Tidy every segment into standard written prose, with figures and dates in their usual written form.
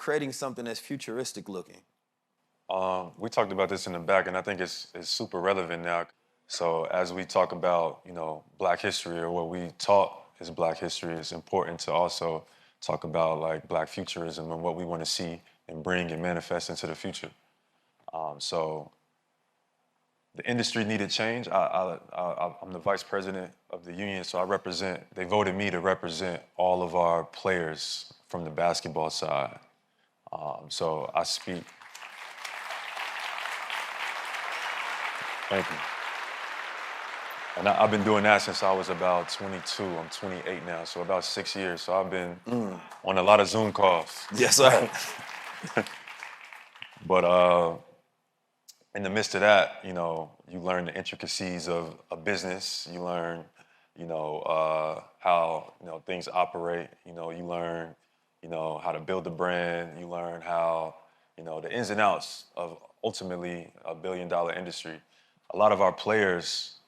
creating something that's futuristic looking? We talked about this in the back, and I think it's super relevant now. So as we talk about, Black history or what we taught is Black history, it's important to also talk about like Black futurism and what we want to see and bring and manifest into the future. So the industry needed change. I'm the vice president of the union, so they voted me to represent all of our players from the basketball side. So I speak. Thank you. And I've been doing that since I was about 22. I'm 28 now, so about 6 years. So I've been on a lot of Zoom calls. Yes, sir. But in the midst of that, you learn the intricacies of a business. You learn, how, things operate. You learn, how to build a brand. You learn how, the ins and outs of ultimately a billion-dollar industry. A lot of our players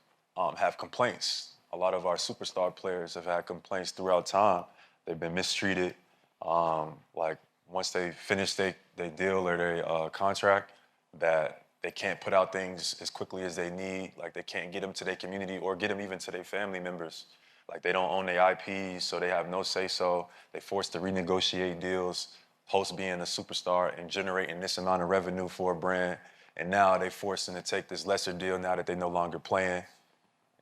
have complaints. A lot of our superstar players have had complaints throughout time. They've been mistreated. Like once they finish their deal or their contract, that they can't put out things as quickly as they need. Like they can't get them to their community or get them even to their family members. Like they don't own their IPs, so they have no say-so. They forced to renegotiate deals post being a superstar and generating this amount of revenue for a brand. And now they forced them to take this lesser deal now that they're no longer playing.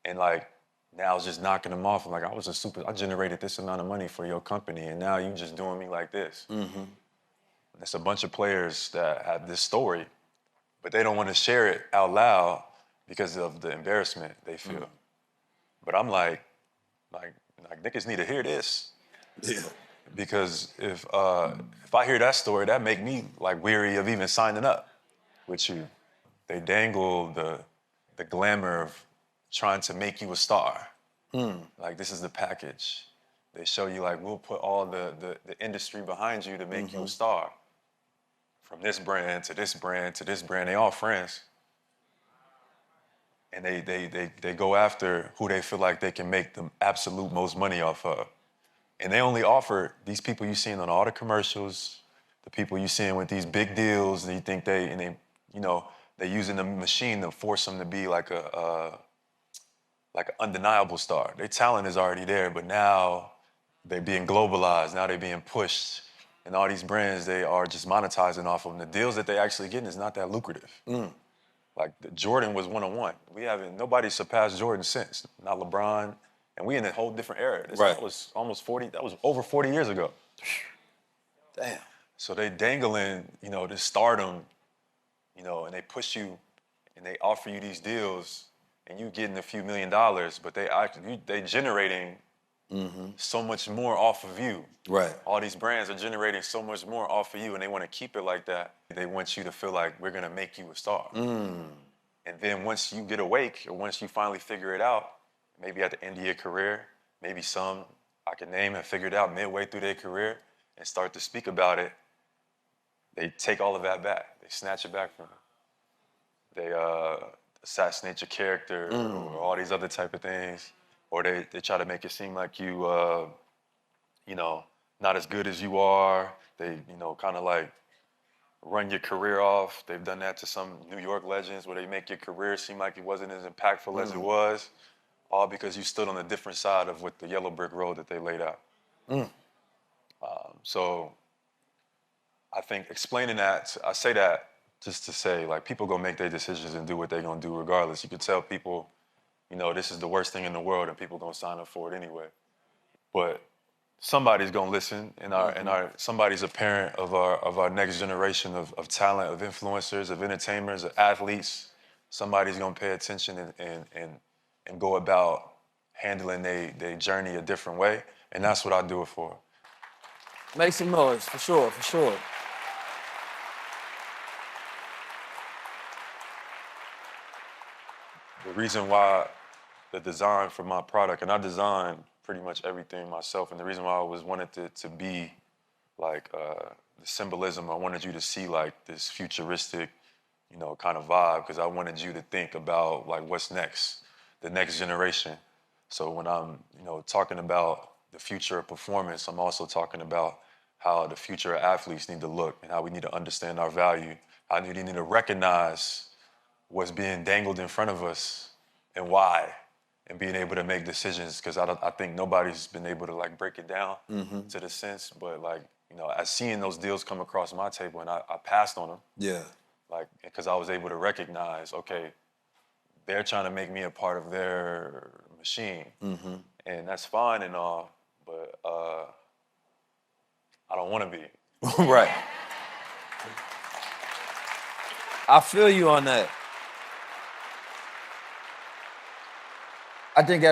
And like, now it's just knocking them off. I'm like, I generated this amount of money for your company, and now you just doing me like this. Mm-hmm. There's a bunch of players that have this story, but they don't want to share it out loud because of the embarrassment they feel. Mm. But I'm like niggas need to hear this. Yeah. Because if I hear that story, that make me like weary of even signing up with you. They dangle the glamour of trying to make you a star. Like this is the package. They show you like, we'll put all the industry behind you to make you a star. From this brand to this brand to this brand, they all friends. And they go after who they feel like they can make the absolute most money off of. And they only offer these people you seeing on all the commercials, the people you seeing with these big deals, and you think they're using the machine to force them to be like an undeniable star. Their talent is already there, but now they're being globalized. Now they're being pushed. And all these brands, they are just monetizing off of them. The deals that they actually getting is not that lucrative. Like Jordan was one-on-one. Nobody surpassed Jordan since. Not LeBron. And we in a whole different era. That was that was over 40 years ago. Damn. So they dangling, this stardom, and they push you and they offer you these deals and you getting a few $1 million, but they generating so much more off of you. Right. All these brands are generating so much more off of you, and they want to keep it like that. They want you to feel like we're gonna make you a star. And then once you get awake, or once you finally figure it out, maybe at the end of your career, maybe some I can name have figured out midway through their career and start to speak about it, they take all of that back. They snatch it back from you. They assassinate your character or all these other type of things. Or they try to make it seem like you, not as good as you are. They, kind of like run your career off. They've done that to some New York legends where they make your career seem like it wasn't as impactful as it was, all because you stood on a different side of what the yellow brick road that they laid out. So I think explaining that, I say that just to say, like, people gonna make their decisions and do what they're gonna do regardless. You could tell people, this is the worst thing in the world and people gonna sign up for it anyway. But somebody's gonna listen, and somebody's a parent of our next generation of talent, of influencers, of entertainers, of athletes. Somebody's gonna pay attention and go about handling their journey a different way, and that's what I do it for. Make some noise, for sure, for sure. The reason why the design for my product, and I design pretty much everything myself, and the reason why I always wanted it to be like the symbolism, I wanted you to see like this futuristic, kind of vibe, because I wanted you to think about like what's next, the next generation. So when I'm, talking about the future of performance, I'm also talking about how the future athletes need to look and how we need to understand our value. How we need to recognize what's being dangled in front of us and why, and being able to make decisions. Because I think nobody's been able to like break it down to the sense, but like, you know, as seeing those deals come across my table and I passed on them. Yeah. Like, because I was able to recognize, okay, they're trying to make me a part of their machine. And that's fine and all, but I don't want to be. Right. I feel you on that. I think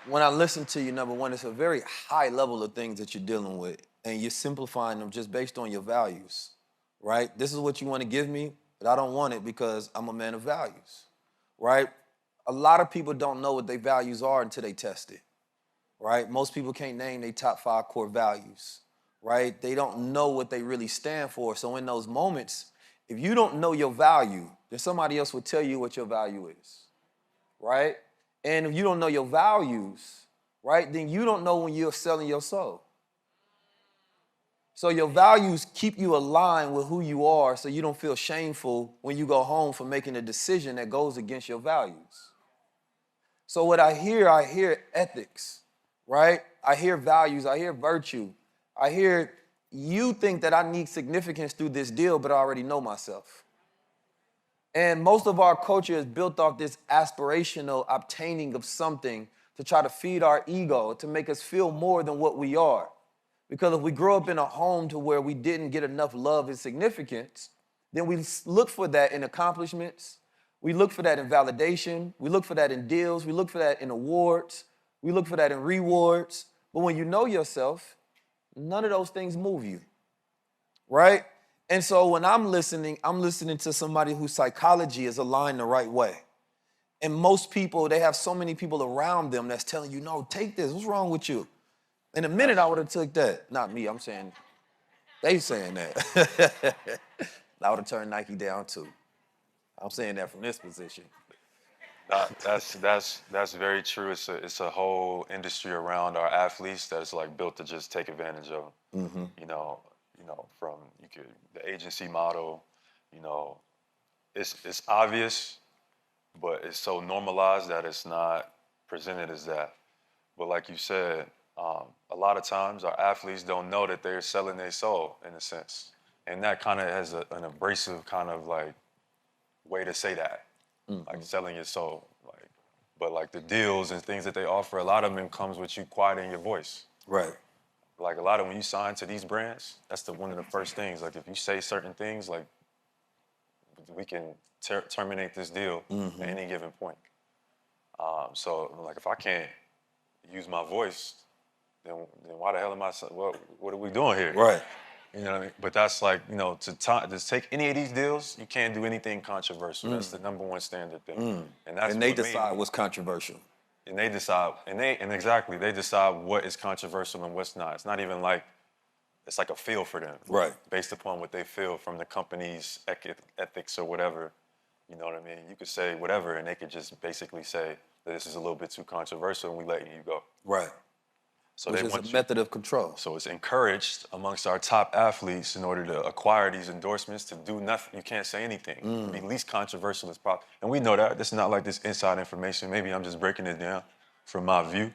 when I listen to you, number one, it's a very high level of things that you're dealing with, and you're simplifying them just based on your values, right? This is what you want to give me, but I don't want it because I'm a man of values, right? A lot of people don't know what their values are until they test it, right? Most people can't name their top 5 core values, right? They don't know what they really stand for. So in those moments, if you don't know your value, then somebody else will tell you what your value is, right? And if you don't know your values, right, then you don't know when you're selling your soul. So your values keep you aligned with who you are so you don't feel shameful when you go home for making a decision that goes against your values. So what I hear ethics, right? I hear values, I hear virtue. I hear you think that I need significance through this deal, but I already know myself. And most of our culture is built off this aspirational obtaining of something to try to feed our ego, to make us feel more than what we are. Because if we grow up in a home to where we didn't get enough love and significance, then we look for that in accomplishments. We look for that in validation. We look for that in deals. We look for that in awards. We look for that in rewards. But when you know yourself, none of those things move you, right? And so when I'm listening to somebody whose psychology is aligned the right way. And most people, they have so many people around them that's telling you, no, take this. What's wrong with you? In a minute, I would have took that. Not me, I'm saying, they saying that. I would have turned Nike down too. I'm saying that from this position. That's very true. It's a whole industry around our athletes that is like built to just take advantage of them. From the agency model, it's obvious, but it's so normalized that it's not presented as that. But like you said, a lot of times our athletes don't know that they're selling their soul in a sense, and that kind of has an abrasive kind of like way to say that, like selling your soul. But like the deals and things that they offer, a lot of them comes with you quieting your voice. Right. Like a lot of when you sign to these brands, that's one of the first things. Like if you say certain things, like we can terminate this deal at any given point. So like if I can't use my voice, then why the hell am I? What are we doing here? Right. You know what I mean? But that's like, to take any of these deals, you can't do anything controversial. That's the number one standard thing. And they decide what's controversial. And they decide, exactly, they decide what is controversial and what's not. It's not even like, it's like a feel for them. Right. Based upon what they feel from the company's ethics or whatever. You know what I mean? You could say whatever and they could just basically say that this is a little bit too controversial and we letting you go. Right. So Which they is want a method of control. So it's encouraged amongst our top athletes in order to acquire these endorsements to do nothing. You can't say anything. Be least controversial as possible. And we know that. This is not like this inside information. Maybe I'm just breaking it down from my view.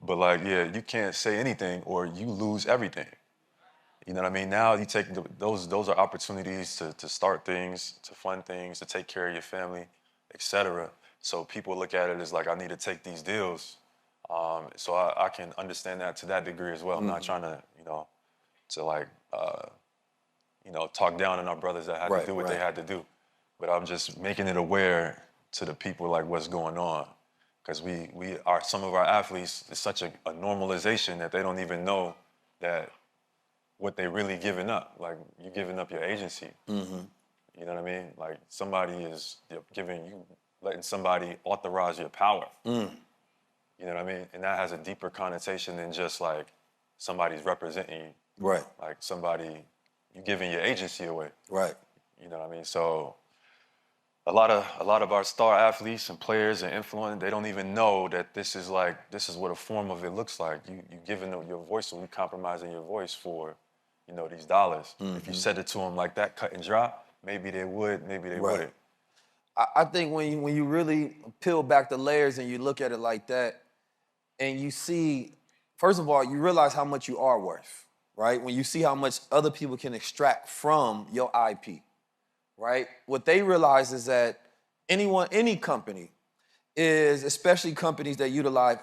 But like, yeah, you can't say anything or you lose everything. You know what I mean? Now you take those are opportunities to start things, to fund things, to take care of your family, etc. So people look at it as like, I need to take these deals. So I can understand that to that degree as well. I'm not trying to, talk down on our brothers that had to do what they had to do. But I'm just making it aware to the people like what's going on. Because some of our athletes, it's such a normalization that they don't even know that what they really giving up. Like you giving up your agency. You know what I mean? Like somebody is letting somebody authorize your power. You know what I mean? And that has a deeper connotation than just like somebody's representing you. Right. Like you giving your agency away. Right. You know what I mean? So a lot of our star athletes and players and influencers, they don't even know that this is what a form of it looks like. You giving them your voice, or you compromising your voice for, these dollars. If you said it to them like that, cut and dry, maybe they would, maybe they Right. wouldn't. I think when you really peel back the layers and you look at it like that, and you see, first of all, you realize how much you are worth, right? When you see how much other people can extract from your IP, right? What they realize is that any company is, especially companies that utilize